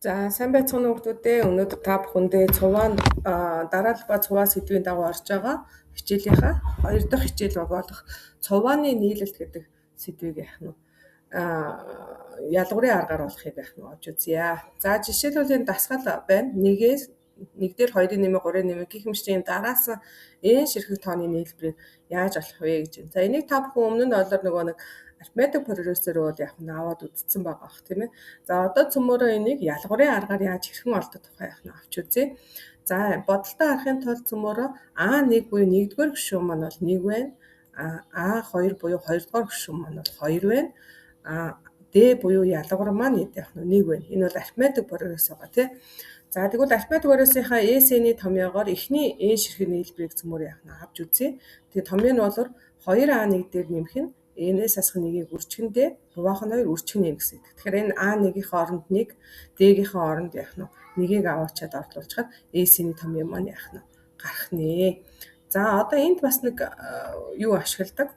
За сайн байцгаана уу хүмүүдээ. Өнөөдөр та бүхэндээ цуваан дараалал цуваа сэдвийн дагуу орж байгаа хичээлийнхаа 2 дахь хичээл болох цувааны нийлэлт гэдэг сэдвийг яах нь ялгуурын аргаар болохыг яах нь олж үзье. За жишээлбэл энэ дасгал байна. 1-ээс 1 дээр 2-ын нэмээ 3-ын нэмээ гэх мэтийн дараас энэ ширхэг тооны нийлбэрийг яаж олох вэ гэж байна. За энийг та бүхэн өмнө нь олоор нөгөө нэг арифметик прогрессор бол яг нь аваад үзсэн байгаа бах тийм ээ. За одоо цөмөрөө энийг ялгуурын аргаар яаж хэрхэн олдох тухай яг нь авч үзье. За бодолтой харахын тулд цөмөрөө А1 буюу 1-р гишүүн маань бол 1 байна. А2 буюу 2-р гишүүн маань бол 2 байна. Д буюу ялгуур маань яг нь 1 байна. Энэ бол арифметик прогрессор байгаа тийм. За тэгвэл арифметик прогрессийнхаа ЭС-ний томьёогоор эхний N ширхэг нийлбэрийг цөмөр яг нь авч үзье. Тэгээ томьёо нь бол 2А1 дээр нэмэх нь N-ээс асах 1-ийг үржигэндээ хуваахан 2 үржигэн 1 гэсэн. Тэгэхээр энэ А1-ийн оронд 1, D-ийн оронд яг нь 1-ийг аваачаад орлуулчихад ЭС-ний томьёо маань яг нь гарах нэ. За одоо энд бас нэг юу ашигладаг.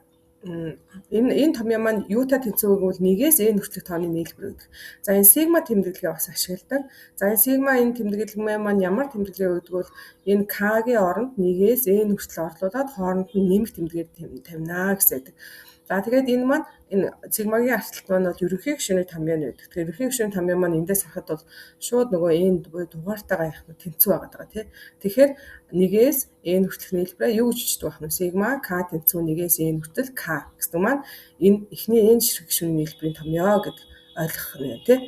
Энэ томьёо маань юутай тэнцвэргүй бол 1-ээс n хүртэлх тооны нийлбэр гэдэг. За энэ сигма тэмдэглэгээ бас ашигладаг. За энэ сигма энэ тэмдэглэмээ маань ямар тэмдэглээ гэдэг бол энэ k-гийн оронд 1-ээс n хүртэл орлуулад хооронд нь нэмэх тэмдэглэр тавина гэсэн. За тэгээд энэ маань энэ сигмагийн арталт маань бол ерөнхий гишүүний томьёо байдаг. Тэгэхээр ерөнхий гишүүний томьёо маань эндээс харахад бол шууд нөгөө n буюу дугаартайгаа яг нь тэнцүү байгаа тийм. Тэгэхээр 1-ээс n хүртэлх нийлбэрээ юу гэж бичдэг байх нь сигма k тэнцүү 1-ээс n хүртэл k гэсэн маань энэ эхний n ширхэг гишүүний нийлбэрийн томьёо гэдэг ойлгох нь тийм.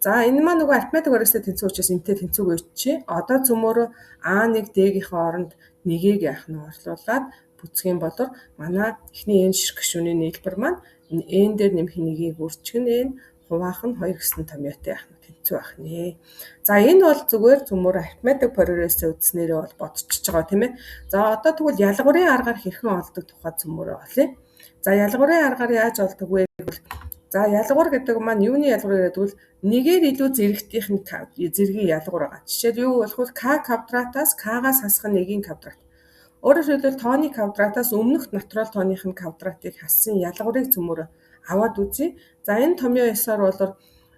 За энэ маань нөгөө арифметик прогресстэй тэнцүү учраас энтэй тэнцүүг өгчээ. Одоо цөмөрөө A1 D-ийн оронд 1-ийг яах нь орлуулад бүцгийн болор манай эхний n ширхэг гишүүний нийлбэр маань n дээр нэмэх 1-ийг үржигэн n хуваахан 2 гэсэн томьёотой яах нь тэнцүү байх нэ. За энэ бол зүгээр цөмөр арифметик прогрессээ үзснээрээ бол бодчихж байгаа тийм ээ. За одоо тэгвэл ялгуурын аргаар хэрхэн олдог тухай цөмөрөө олъё. За ялгуурын аргаар яаж олдог вэ гэвэл за ялгуур гэдэг маань юуны ялгуур гэдэг бол нэгээр илүү зэрэгтийнх нь зэргийн ялгуур байгаа. Жишээл юу болох вэ? К квадратаас К-гаас хасах 1-ийн квадрат. Өөрөөр хэлбэл тооны квадратаас өмнөх натурал тооныхын квадратыг хассан ялгуурыг цөмөр аваад үзье. За энэ томьёо ёсоор бол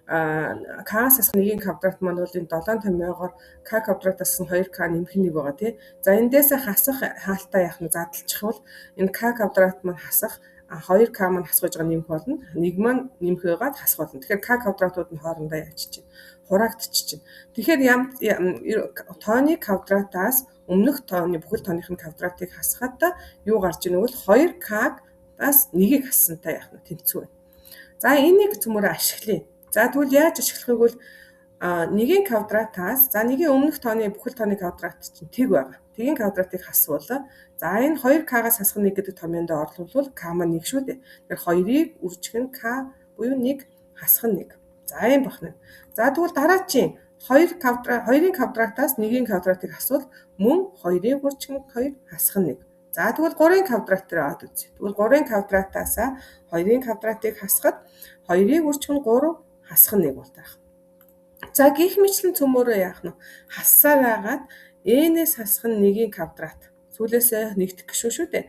К-аас хасах 1-ийн квадрат маань бол энэ 7 томьёогоор К квадратаас 2К нэмэх 1 байгаа тийм. За эндээс хасах хаалтаа яах нь задлчих бол энэ К квадрат маань хасах 2К маань хасгаж байгаа нэмэх болно. 1 маань нэмэх байгаад хасах болно. Тэгэхээр К квадратууд нь хоорондоо яаж чинь хураагдчих. Тэгэхээр тооны квадратаас өмнөх тооны бүхэл тооныхын квадратыг хасахад юу гарч ийнэ бол 2К-аас 1-ийг хассантай яах нь тэнцүү байна. За энийг цөмөрөө ашиглая. За тэгвэл яаж ашиглахыг бол 1-ийн квадратаас за 1-ийн өмнөх тооны бүхэл тооны квадрат чинь тэг байгаа. Тэгийн квадратыг хасвал за энэ 2К-гаас хасах 1 гэдэг томьёонд орлуулвал К маань 1 шүү дээ. Тэгэхээр 2-ыг үржигэн К буюу 1 хасах 1. За юм бахна. За тэгвэл дараачийн 2-ын квадратаас 1-ийн квадратыг хасвал мөн 2-ыг үржигэн 2 хасах 1. За тэгвэл 3-ын квадрат дээр аваад үзье. Тэгвэл 3-ын квадратаас 2-ын квадратыг хасахад 2-ыг үржигэн 3 хасах 1 бол таах. За гих мэтлэн цөмөрөө яах нь хассаар байгаад n-ээс хасах нь 1-ийн квадрат. Сүүлээсээ нэгдэх гişүү шүү дээ.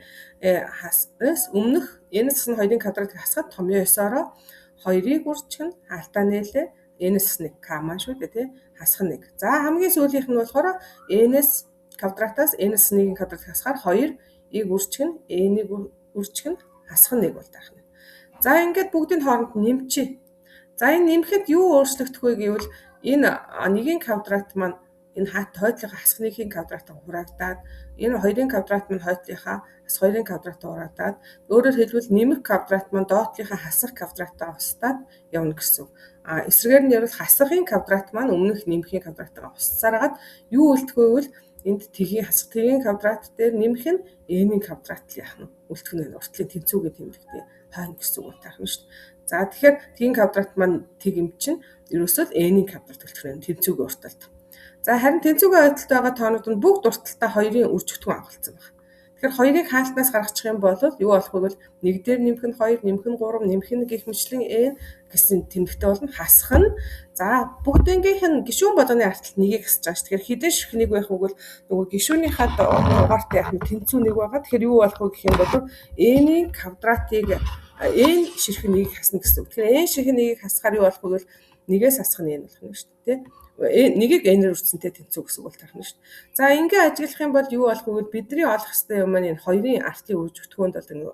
Хасаас өмнөх n-ээс хасах 2-ын квадратыг хасахад томьёо ёсороо 2-ыг үржигэн хаалтаа нээлээ n-ээс 1 k маань шүү дээ тий хасах 1. За хамгийн сүүлийнх нь болохоор n-ээс квадратаас n-ээс 1-ийн квадратыг хасахаар 2-ыг үржигэн n-ийг үржигэн хасах 1 бол таах нь. За ингээд бүгдийн хооронд нэмчээ. За энэ нэмэхэд юу өөрчлөгдөх вэ гэвэл энэ 1-ийн квадрат маань энэ хойдлынхаа хасах 1-ийн квадратаа хураагдаад энэ 2-ын квадрат маань хойдлынхаа хасах 2-ын квадратаа хураагдаад өөрөөр хэлбэл нэмэх квадрат маань доотлынхаа хасах квадратаа устдаад явна гэсэн. Эсрэгээр нь ярил хасахын квадрат маань өмнөх нэмэхийн квадратаа устсаар хагаад юу үлдэх вэ гэвэл энд тгийн хасах тгийн квадрат дээр нэмэх нь n-ийн квадрат л яах нь үлдэх нь уртлын тэнцүүгээ тэмдэгтэй хойно гэсэн үг таах нь шүү дээ. За тэгэхээр тгийн квадрат маань тэг юм чинь ерөөсөө n-ийн квадрат үлдэх нь тэнцүүгийн урталт. За харин тэнцүүгийн ойдолд байгаа тоонууд нь бүгд урталтаа 2-ын үржигдгэн агуулсан байна. Тэгэхээр 2-ыг хаалтнаас гаргачих юм бол юу болох вэ гэвэл 1 дээр нэмэх нь 2, нэмэх нь 3, нэмэх нь гих мэтлэн n гэсэн тэмдэгтэй болно. Хасах нь за бүгднгийнх нь гишүүн болгоны арталт 1-ийг хасж байгаа ш. Тэгэхээр хэдэн ширхэг 1 байх вэ гэвэл нөгөө гишүүнийхээ дугаартай яг нь тэнцүү 1 байгаа. Тэгэхээр юу болох вэ гэх юм бол n-ийн квадратыг n ширхэг 1-ийг хасна гэсэн үг. Тэгэхээр n ширхэг 1-ийг хасахаар юу болох вэ гэвэл нэгээс асах нь n болох нь шүү дээ. Нэгийг n-ээр үржсэнтэй тэнцүү гэсэн үг бол тарах нь шүү дээ. За ингээ ажиглах юм бол юу болох вэ гэвэл бидний олох ёстой юм маань энэ хоёрын артын үр зөвтгөөнд бол нэг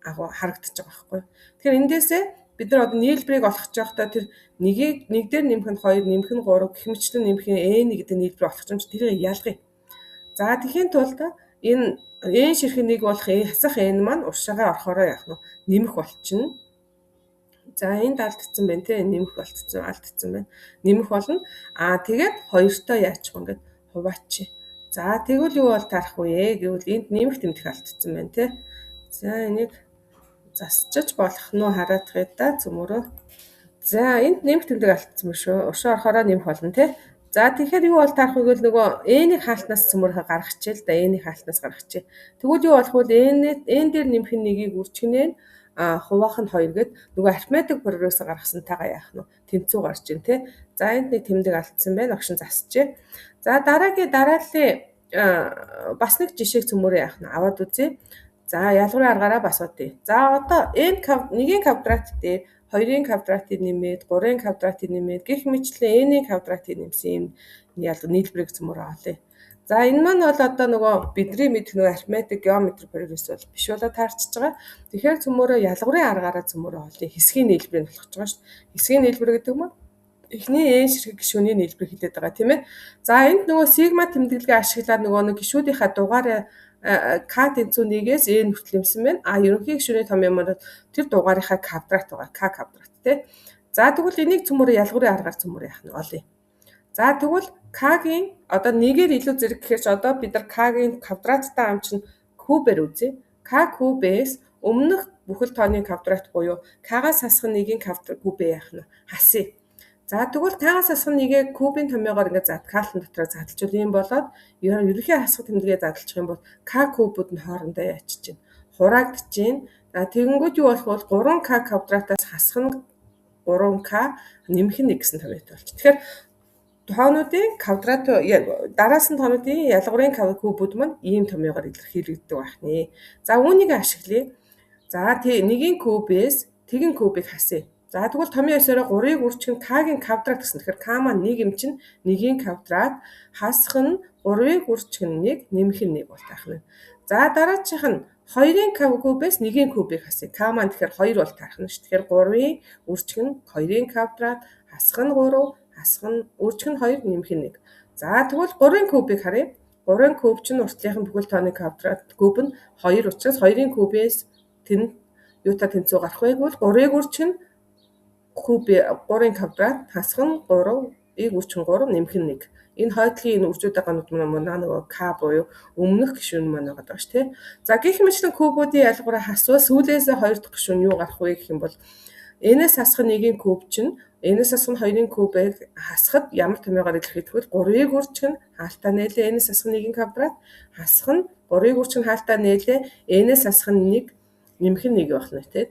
агуу харагдаж байгаа байхгүй. Тэгэхээр эндээсээ бид нар одоо нийлбэрийг олох гэж байхдаа тэр нэгийг нэг дээр нэмэх нь 2, нэмэх нь 3 гэх мэтлэн нэмэх нь n гэдэг нийлбэр олох юм чи тэрийг ялгая. За тэхийн тулд энэ n ширхэг нэг болох хасах n маань уршаагаа орохороо яах нь нэмэх болчихно. За энд алдсан байна те нэмэх алдсан байна. Нэмэх болно. Тэгээд хоёртоо яачих вэ ингээд хуваачих. За тэгвэл юу бол тарах вэ гэвэл энд нэмэх тэмдэх алдсан байна те. За энийг засчиж болох нь хараадах да цөмөрөө. За энд нэмэх тэмдэг алдсан шүү. Уршаа орохороо нэмэх болно те. За тэгэхээр юу бол тарах вэ гэвэл нөгөө n-ийг хаалтнаас цөмөрхө гаргачихъя л да. n-ийг хаалтнаас гаргачихъя. Тэгвэл юу болох вэ? n дээр нэмэх нэгийг үржигнээ хуваах нь 2 гээд нөгөө арифметик прогрессыг гаргасантайгаа яах нь тэнцүү гарч ийн тэ. За энд нэг тэмдэг алдсан байна. Огшин засчээ. За дараагийн бас нэг жишээг цөмөрөө яах нь аваад үзье. За ялгарын аргаараа бас удъя. За одоо нэгийн квадрат дээр 2-ын квадратыг нэмээд 3-ын квадратыг нэмээд гэх мэтлэн n-ийн квадратыг нэмсэн юм нийлбэрийг цөмөрөө олъё. За энэ маань бол одоо нөгөө бидний мэдэх нөгөө арифметик геометри прогресс бол биш болоо таарчж байгаа. Тэгэхээр цөмөрөө ялгарын аргаараа цөмөрөө олъё. Хэсгийн нийлбэрийг болгож байгаа шүү дээ. Хэсгийн нийлбэр гэдэг нь эхний n ширхэг гишүүний нийлбэр хэлээд байгаа тийм ээ. За энд нөгөө сигма тэмдэглэгээ ашиглаад нөгөө нэг гишүүдийнхаа дугаараа k тэнцүү нэгээс n хүртэл юмсан байна. Ерөнхий гишүүний том юм бол тэр дугаарынхаа квадрат байгаа. K квадрат тий. За тэгвэл энийг цөмөрөө ялгарын аргаар цөмөрөө яах нь олъё. За тэгвэл k-гийн одоо нэгээр илүү зэрэг гэхээр ч одоо бид нар k-гийн квадраттай ам чинь кубээр үзье. K кубээс өмнөх бүхэл тооны квадрат буюу k-гаас хасах нэгийн кубээ яах нь хасъя. За тэгвэл k-гаас хасах нэгээ кубын томьёогоор ингээд калтан дотроо задлжуул юм болоод ерөнхий хасах тэмдгээ задлчих юм бол k кубүүд нь хоорондоо яачиж чинь хураагдж чинь. Тэгэнгүүт юу болох вэ? 3k квадратаас хасах нь 3k нэмэх нь 1 гэсэн томьёот болчих. Тэгэхээр тоонуудын квадрат дараас нь тоонуудын ялгарын кубүүд маань ийм томьёогоор илэрхийлэгддэг байх нэ. За үүнийг ашиглая. За нэгийн кубээс тэгин кубыг хасъя. За тэгвэл томьёо 9-ороо 3-ыг үржих нь k-гийн квадрат гэсэн. Тэгэхээр k маань 1 юм чинь 1-ийн квадрат хасах нь 3-ыг үржих нь 1 нэмэх нь 1 бол таах нь. За дараачих нь 2-ын кубээс 1-ийн кубыг хасъя. K маань тэгэхээр 2 бол тарах нь шүү. Тэгэхээр 3-ыг үржих нь 2-ийн квадрат хасах нь 3 хасах нь үржих нь 2 нэмэх нь 1. За тэгвэл 3-ын кубыг харъя. 3-ын куб чинь уртлынхын бүхэл тооны квадрат куб нь 2 учраас 2-ын кубээс тэнд юутай тэнцүү гарах вэ гэвэл 3-ыг үржих нь 3-ын квадрат хасах нь 3-ыг үржих нь 3 нэмэх нь 1. Энэ хойдлын энэ үржүүд байгаа нууд нөгөө k буюу өмнөх гишүүн маань байгаа даа ш тий. За гэх мэтлэн кубуудын ялгараа хасвал сүүлээсээ 2 дахь гишүүн юу гарах вэ гэх юм бол n-ээс хасах нэгийн куб чинь n-ээс хасах 2-ын кубыг хасахад ямар томьёогоор илэрхийлэх вэ? 3-ыг үржих нь хаалтаа нээлээ n-ээс хасах нэгийн квадрат хасах нь 3-ыг үржих нь хаалтаа нээлээ n-ээс хасах нь 1 нэмэх нь 1 болно тий.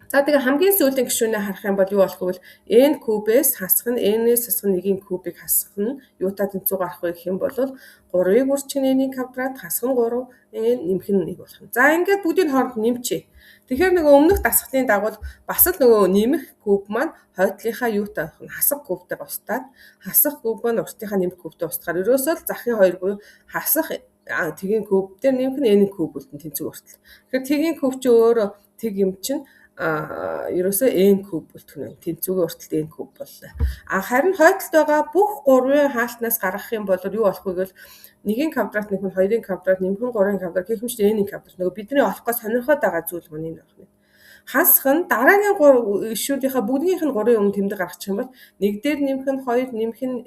За тэгээ хамгийн сүүлийн гишүүнээ харах юм бол юу болох вэ гэвэл n кубээс хасах нь n-ээс хасах нэгийн кубыг хасах нь юутай тэнцүү гарах вэ гэх юм бол 3-ыг үржих нь n-ийн квадрат хасах нь 3 n нэмэх нь 1 болох нь. За ингээд бүгдийн хооронд нэмчээ. Тэгэхээр нөгөө өмнөх дасгалын дагуу бас л нөгөө нэмэх куб маань хойдлынхаа юутай байх нь хасах кубтай устдаад хасах куб маань уртынхаа нэмэх кубтай устгаар ерөөсөө л захын 2 буюу хасах тэгийн куб дээр нэмэх нь n куб үлдэн тэнцүү хүртэл. Тэгэхээр тэгийн куб чи өөрөө тэг юм чинь ерөөсөө n куб бүлтгэн байна. Тэнцүүгийн урталт n куб боллоо. Харин хойдолд байгаа бүх 3-ын хаалтнаас гаргах юм бол юу болох вэ гэвэл 1-ийн квадрат нэмэх нь 2-ын квадрат нэмэх нь 3-ын квадрат гэх мэт n-ийн квадрат нөгөө бидний олохгүйс сонирхоод байгаа зүйл маань энэ байна. Хасах нь дараагийн 3 гишүүдийнхаа бүгднийх нь 3-ын өмнө тэмдэг гаргачих юм бол 1 дээр нэмэх нь 2 нэмэх нь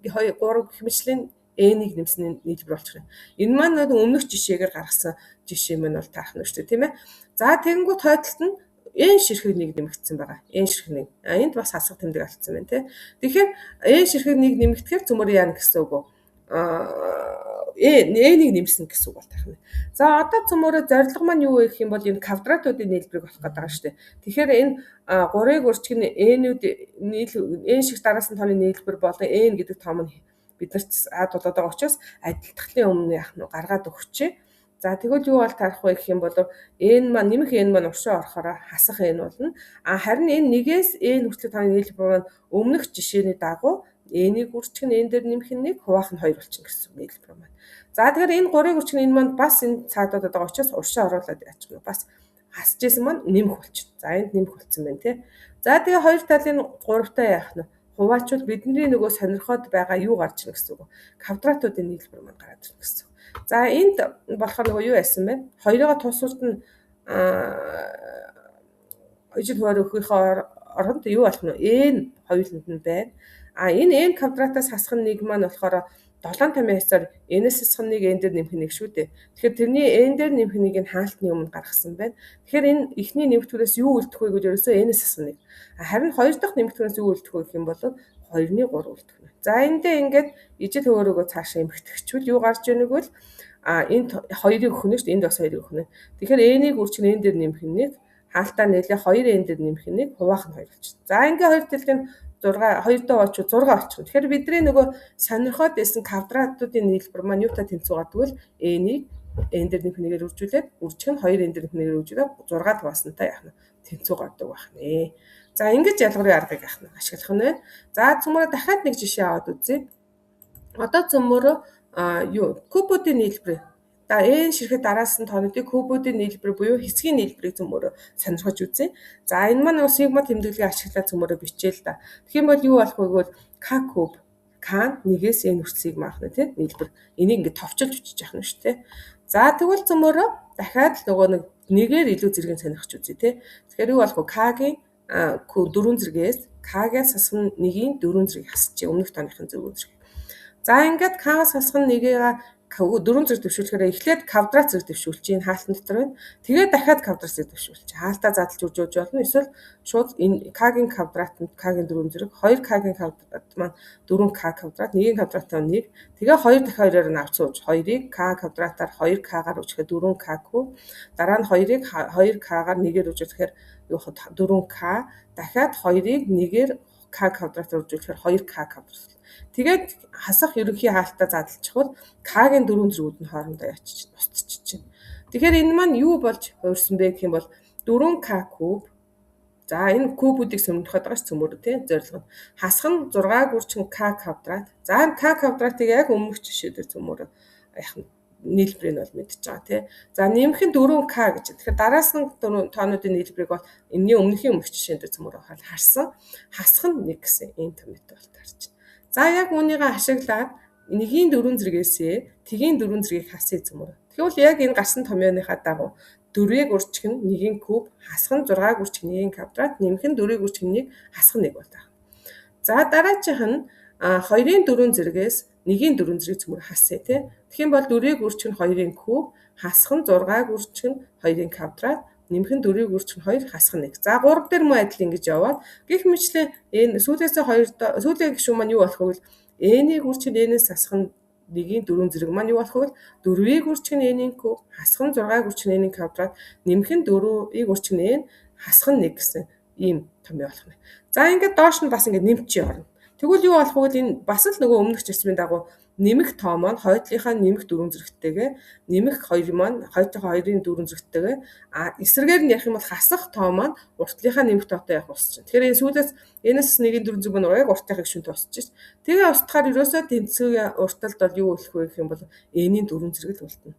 3 гэх мэтлэн n-ийг нэмсэн нийлбэр болчих юм. Энэ маань өмнөх жишээгээр гаргасан жишээ маань бол таах нь шүү дээ тийм ээ. За тэгэнгүүт хойдолд нь n ширхэг 1 нэмэгдсэн байгаа. n ширхэг 1. Энд бас хасах тэмдэг алдсан байна тий. Тэгэхээр n ширхэг 1 нэмэгдэхээр цөмөр яана гэсэн үг үү? n-ийг нэмсэн гэсэн үг бол таах нь. За одоо цөмөрөө зорилго маань юу вэ гэх юм бол энэ квадратуудын нийлбэрийг олох гэдэг байгаа шүү дээ. Тэгэхээр энэ 3-ыг үржих нь n-үүд n шиг дарааас нь тооны нийлбэр болон n гэдэг том нь биднэрт болоод байгаа учраас адилтгалын өмнө яах нь гаргаад өгчээ. За тэгвэл юу бол тарах вэ гэх юм бол n маань нэмэх n маань уршаа орохоор хасах n болно. Харин энэ нэгээс n хүртэл тооны нийлбэр маань өмнөх жишээний дагуу n-ийг үржих нь n дээр нэмэх нь 1, хуваах нь 2 болчихно гэсэн нийлбэр маань. За тэгэхээр энэ 3-ыг үржих нь энэ маань бас энэ цаадуудад байгаа учраас уршаа оруулаад яачих вэ? Бас хасж исэн маань нэмэх болчихно. За энд нэмэх болцсон байна тий. За тэгээ хоёр талын 3-таа яах нь хуваачвал бидний нөгөө сонирхоод байгаа юу гарч ирнэ гэсэн үг. Квадратуудын нийлбэр маань гараад ирнэ гэсэн үг. За энд болохоор нөгөө юу яасан бэ? Хоёроо тусалж нь ижил хуваар өгөхийнхөө оронд юу болох нь n хоёуланд нь байна. Энэ n квадратаас хасах нь 1 маань болохоор 7 тамиасаар n-с хасах нь 1 n дээр нэмэх нь 1 шүү дээ. Тэгэхээр тэрний n дээр нэмэх нь хаалтны өмнө гаргасан байна. Тэгэхээр энэ эхний нэмэгдүүлээс юу үлдэх вэ гэж ерөөсөө n-с хасах 1. Харин хоёр дахь нэмэгдүүлээс юу үлдэх вэ гэх юм бол 2-ны 3 үлдэх нь. За эндээ ингээд ижил хуваарөөгөө цаашаа эмхтгэвчвэл юу гарч ийнэг вэ? Энд 2-ыг өгөх нь шүү дээ. Энд бас 2-ыг өгөх нь. Тэгэхээр n-ийг үржих нь n дээр нэмэх нь 1, хаалтаа нэлээ 2 n дээр нэмэх нь 1, хуваах нь 2 болчихно. За ингээ хоёр талын 6 2 доо очвол 6 очих. Тэгэхээр бидний нөгөө сонирхоод байсан квадратуудын нийлбэр маань юутай тэнцүү гардаг вэ? n-ийг n дээр нэмэх нэгээр үржүүлээд үржих нь 2 n дээр нэмэх нэгээр үржүүлээд 6 дугаасантай яах нь тэнцүү гардаг байх нэ. За ингэж ялгарын аргыг яах нь ашиглах нь байна. За цөмөрө дахиад нэг жишээ аваад үзье. Одоо цөмөрө кубуудын нийлбэр. За n ширхэг дараалсан тоонуудыг кубуудын нийлбэр буюу хэсгийн нийлбэрийг цөмөрө сонирхож үзье. За энэ маань сигма тэмдэглэгийг ашиглаад цөмөрө бичээл та. Тэгэх юм бол юу болох вэ гэвэл k куб k нэгээс n хүртэл сигма авах нь тийм нийлбэр. Энийг ингээд товчилж бичиж яах нь шүү дээ. За тэгвэл цөмөрө дахиад нөгөө нэгээр илүү зэрэг сонирхож үзье тийм. Тэгэхээр юу болох вэ? K-гийн 4 зэргээс k-гээс хасах нь 1-ийн 4 зэргийг хасчих. Өмнөх тооныхын 4 зэрэг. За ингээд k-гаас хасах нь 1-ийг 4 зэрэг дэвшүүлэхээр эхлээд квадрат зэрэг дэвшүүлж чинь хаалтан дотор байна. Тэгээд дахиад квадрат зэрэг дэвшүүлж. Хаалтаа задлж үржүүлж болно. Эсвэл шууд энэ k-гийн квадратанд k-гийн 4 зэрэг, 2k-гийн квадрат маань 4k квадрат, 1-ийн квадратаа 1. Тэгээ 2 дахь 2-оор нь авч сууж 2-ыг k квадратаар 2k-гаар үүсгэхэд 4k куб. Дараа нь 2-ыг 2k-гаар 1-ээр үүсгэхээр 4k. Дахиад 2-ыг 1-ээр k квадратаар үржүүлэхээр 2k квадрат. Тэгээд хасах ерөнхий хаалтаа задлчихвал k-гийн 4 зэргүүд нь хоорондоо ячиж устчих чинь. Тэгэхээр энэ маань юу болж хуурсан бэ гэх юм бол 4k куб. За энэ кубүүдийг сонирхоод байгаа ш цөмөрө тий зорилго нь. Хасах нь 6 гүрчин k квадрат. За k квадратыг яг өмнөх жишээдэр цөмөрө яах нь нийлбэрийг бол мэдчихэж байгаа тий. За нэмэх нь 4k гэж. Тэгэхээр дараас нь тоонуудын нийлбэрийг бол энэний өмнөхийн жишээнд цөмөрө харсан. Хасах нь 1 гэсэн энэ томьёотой бол тарж. За яг үүнийгээ ашиглаад 1-ийн 4 зэргээсээ тгийн 4 зэргийг хасъя цөмөрө. Тэгвэл яг энэ гарсан томьёоныхаа дагуу 4-ийг үржих нь 1-ийн куб, хасах нь 6 үржих 1-ийн квадрат, нэмэх нь 4-ийг үржих 1-ийг хасах 1 бол таа. За дараачих нь 2-ийн 4 зэргээс 1-ийн 4 зэргийг цөмөрө хасъя тий. Тэгэх юм бол 4-ийг үржих нь 2-ийн куб, хасах нь 6-ыг үржих нь 2-ийн квадрат, нэмэх нь 4-ийг үржих нь 2, хасах нь 1. За 3 дээр мөн адил ингэж яваад гэх мэтлээ энэ сүүлээсээ 2 сүүлийн гишүүн маань юу болох вэ гэвэл n-ийг үржих нь n-ээс хасах нь 1-ийн 4 зэрэг маань юу болох вэ? 4-ийг үржих нь n-ийн куб, хасах нь 6-ыг үржих нь n-ийн квадрат, нэмэх нь 4-ийг үржих нь n, хасах нь 1 гэсэн ийм томьёо болох нь. За ингээд доош нь бас ингээд нэмчий орно. Тэгвэл юу болох вэ гэвэл энэ бас л нөгөө өмнөх зарчмын дагуу нэмэх тоо маань хойдлынхаа нэмэх 4 зэрэгтэйгээ нэмэх 2 маань хойдлынхаа 2-ын 4 зэрэгтэйгээ эсрэгээр нь ярих юм бол хасах тоо маань уртлынхаа нэмэх тоотой явах усч. Тэгэхээр энэ сүүлээс n-ээс 1-ийн 4 зэрэг маань яг урттайхыг шүнт усч ш. Тэгээ устгахаар ерөөсөө тэнцвийн уртталд бол юу болох вэ гэх юм бол n-ийн 4 зэрэг л үлдэнэ.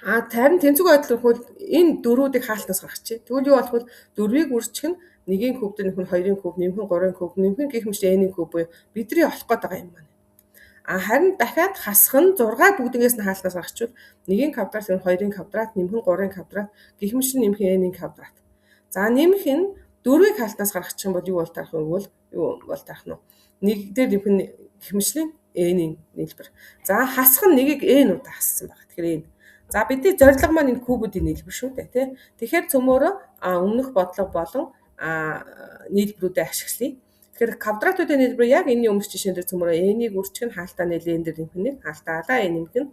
Харин тэнцвэг байдлаар хөл энэ дөрүүдийг хаалтнаас гаргачих. Тэгвэл юу болох вэ? 4-ийг үржих нь 1-ийн куб дээр нэмэх нь 2-ын куб, нэмэх нь 3-ын куб, нэмэх нь гэх мэт n-ийн куб буюу бидний олох гээд байгаа юм байна. Харин дахиад хасах нь 6 бүгднээс нь хаалтнаас гаргачвал 1-ийн квадрат, 2-ийн квадрат, нэмэх нь 3-ын квадрат, гэх мэт нэмэх нь n-ийн квадрат. За нэмэх нь 4-ийг хаалтнаас гаргачих юм бол юу бол тарах вэ гэвэл юу бол тарах нь 1 дээр нэмэх нь гэх мэт n-ийн нийлбэр. За хасах нь 1-ийг n удаа хассан байна. Тэгэхээр n. За бидний зорилго маань энэ кубуудын нийлбэр шүү дээ тий. Тэгэхээр цөмөрө өмнөх бодлого болон нийлбэрүүдээ ашиглая. Тэгэхээр квадратуудын нийлбэр яг энэний өмнөх жишээн дээр цөмөрө n-ийг үржих нь хаалтаа нэлээ n дээр нэмэх нь хаалтаа алаа n нэмэх нь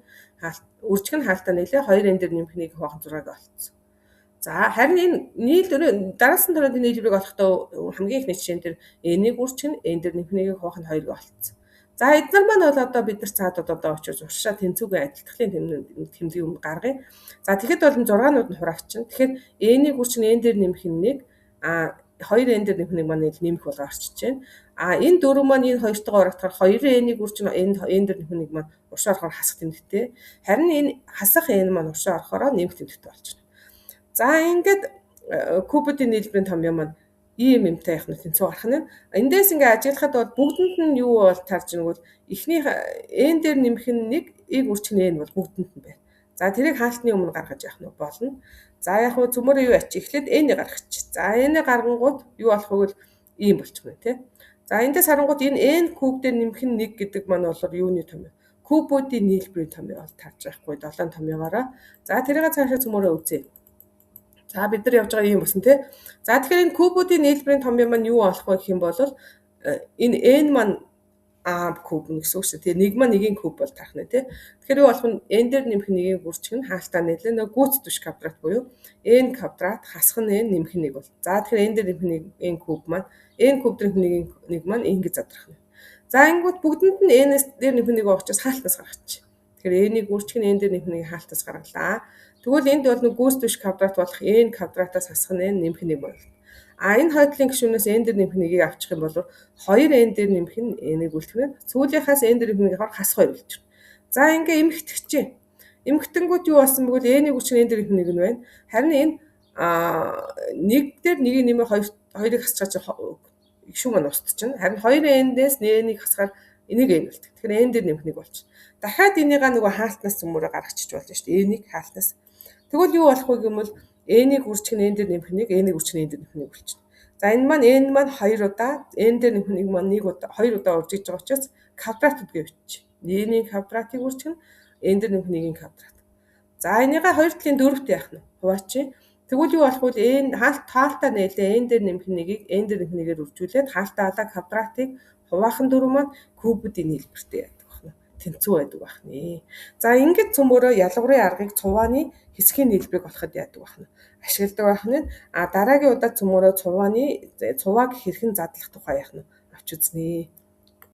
үржих нь хаалтаа нэлээ 2 n дээр нэмэх нь хуваах 6-г олцсон. За харин энэ нийлбэр дараасан төрөний нийлбэрийг олохдоо хамгийн ихний жишээн дээр n-ийг үржих нь n дээр нэмэх нь хуваах нь 2-г олцсон. За эдгээр маань бол одоо бид нар цаадууд одоо очиж уршаа тэнцвүүгийн адилтгалын тэмдгийн өмнө гаргая. За тэгэхэд бол 6-нууд нь хураагчин. Тэгэхээр n-ийг үрч нь n дээр нэмэх нь 1, 2 n дээр нэмэх нь маань нэмэх болоо орчиж байна. Энэ 4 маань энэ 2-тойгоо урагдахаар 2 n-ийг үрч нь n дээр нэмэх нь маань уршаа орохоор хасах тэмдэгтэй. Харин энэ хасах n маань уршаа орохоор нэмэх тэмдэгтэй болж байна. За ингээд кубуудын нийлбэрийн томьёо маань ийм юмтай явах нь тэнцүү гарах нь. Эндээс ингээ ажиглахад бол бүгдэнд нь юу бол тарж нэгвэл эхний n дээр нэмэх нь 1-ийг үрчх нь n бол бүгдэнд нь байна. За тэрийг хаалтны өмнө гаргаж явах нь болно. За яг хөө цөмөрөө юу ачи эхлээд n-ийг гаргачих. За n-ийг гаргангууд юу болох вэ гэвэл ийм болчихно тий. За эндээс харангууд энэ n куб дээр нэмэх нь 1 гэдэг маань болохоор юуны томьёо? Кубуудын нийлбэрийн томьёо бол тарж байхгүй 7 томьёогоороо. За тэрийг цаашаа цөмөрөө үзье. За бид нар явж байгаа юм болсон тий. За тэгэхээр энэ кубуудын нийлбэрийн томьёо маань юу болох вэ гэх юм бол энэ n маань а куб гэсэн үг шүү. Тэгээ 1 маань 1-ийн куб бол тарах нэ тий. Тэгэхээр юу болох нь n дээр нэмэх 1-ийг үржих нь хаалтаа нийлээ. Нөгөө гүйц түвш квадрат буюу n квадрат хасах нь n нэмэх нь 1 бол. За тэгэхээр n дээр нэмэх нь n куб маань n куб дээр нэмэх 1 маань ингэж задрах нь. За ингэвэл бүгдэнд нь n-ээс дээр нэмэх 1 учраас хаалтнаас гаргачих. Тэгэхээр n-ийг үржих нь n дээр нэмэх 1-ийг хаалтнаас гаргалаа. Тэгвэл энд бол нэг гүйц түвш квадрат болох n квадратаас хасах нь n нэмэх 1 болно. Энэ хойдлын гишүүнээс n дээр нэмэх 1-ийг авчих юм бол 2n дээр нэмэх нь n-ийг үлдэхнээр сүүлийнхаас n дээр нэмэх 1-ийг авах хасах 2 болчихно. За ингээ эмхтгэж. Эмхтэнгүүд юу болсон бэ гэвэл n-ийг үржих n дээр нэмэх 1 нь байна. Харин энэ 1 дээр 1-ийг нэмээ 2-ыг хасчихаж гишүүн маань устчихна. Харин 2n-дээс n-ийг хасгаар энийг n болдог. Тэгэхээр n дээр нэмэх 1 болчих. Дахиад энийгаа нөгөө хаалтнаас цөмөрөө гаргачих болж байна шүү дээ. n-ийг хаалтнаас. Тэгвэл юу болох вэ гэвэл n-ийг үржих нь n дээр нэмэх 1, n-ийг үржих нь n дээр нэмэх 1 болчихно. За энэ маань n маань 2 удаа, n дээр нэмэх 1 маань 1 удаа, 2 удаа үржиж байгаа учраас квадратд гээ бичиж. n-ийн квадратыг үржих нь n дээр нэмэх 1-ийн квадрат. За энийгээ 2 талын 4-т яах нь хуваачи. Тэгвэл юу болох вэ? n хаалт таалтаа нээлээ n дээр нэмэх 1-ийг n дээр нэмэх 1-ээр үржүүлээд хаалтаа алаа квадратыг хуваахан 4 маань кубуудын нийлбэртэй яадаг тэнцүү байдаг бахны. За ингээд цөмөрөө ялгуурын аргыг цувааны хэсгийн нийлбэрийг олоход яадаг бахна. Ашигладаг бахны. Дараагийн удаа цөмөрөө цувааг хэрхэн задлах тухай яах нь авч үзнэ.